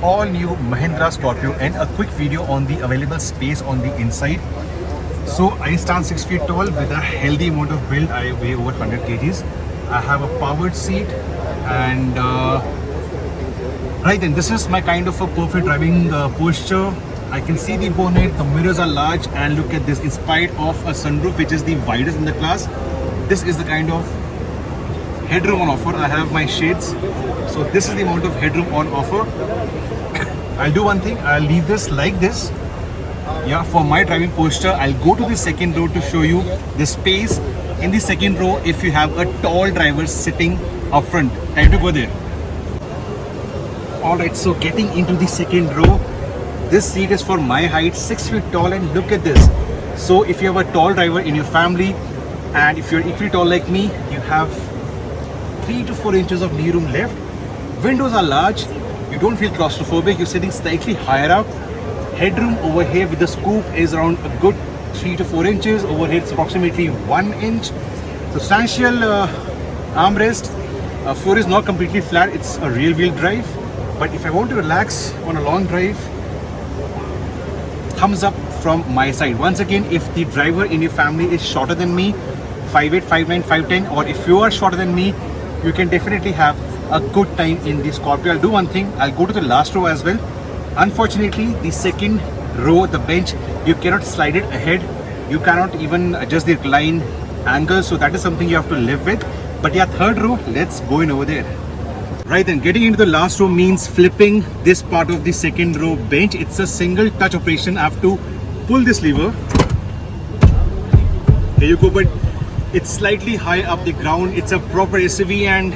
all new Mahindra Scorpio and a quick video on the available space on the inside. So I stand 6 feet tall with a healthy amount of build. I weigh over 100 kgs. I have a powered seat and right then this is my kind of a perfect driving posture. I can see the bonnet, the mirrors are large, and look at this, in spite of a sunroof which is the widest in the class, this is the kind of headroom on offer. I have my shades, so this is the amount of headroom on offer. I'll do one thing, I'll leave this like this. Yeah, for my driving posture, I'll go to the second row to show you the space in the second row if you have a tall driver sitting up front. Time to go there. Alright, so getting into the second row, this seat is for my height, 6 feet tall, and look at this. So if you have a tall driver in your family, and if you're equally tall like me, you have 3 to 4 inches of knee room left. Windows are large, you don't feel claustrophobic, you're sitting slightly higher up. Headroom over here with the scoop is around a good 3 to 4 inches. Over here it's approximately 1 inch. Substantial armrest. Floor is not completely flat, it's a rear wheel drive. But if I want to relax on a long drive, thumbs up from my side. Once again, if the driver in your family is shorter than me, 5'8", 5'9", 5'10", or if you are shorter than me, you can definitely have a good time in the Scorpio. I'll do one thing, I'll go to the last row as well. Unfortunately, the second row, the bench, you cannot slide it ahead. You cannot even adjust the recline angle, so that is something you have to live with. But yeah, third row, let's go in over there. Right then, getting into the last row means flipping this part of the second row bench. It's a single touch operation. I have to pull this lever. Here you go, but it's slightly high up the ground. It's a proper SUV and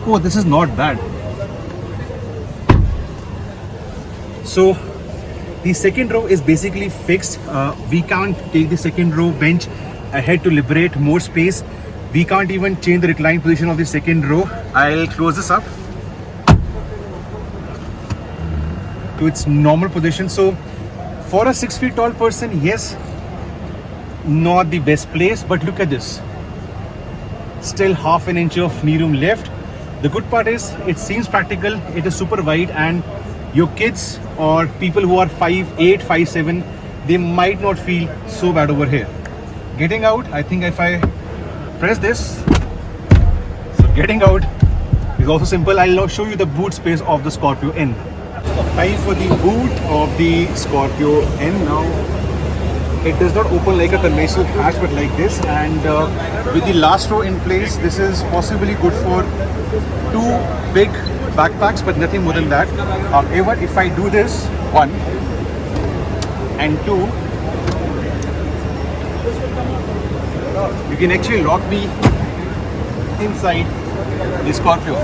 oh, this is not bad. So the second row is basically fixed. We can't take the second row bench ahead to liberate more space. We can't even change the recline position of the second row. I'll close this up to its normal position. So for a 6 feet tall person, yes, not the best place, but look at this. Still half an inch of knee room left. The good part is it seems practical. It is super wide, and your kids or people who are 5'8", 5'7", they might not feel so bad over here. Getting out, I think if I press this, so getting out is also simple. I'll now show you the boot space of the Scorpio N. Time for the boot of the Scorpio N. Now it does not open like a conventional hatch, but like this, and with the last row in place, this is possibly good for 2 big backpacks, but nothing more than that. However, if I do this, 1 and 2, you can actually lock me inside the Scorpio.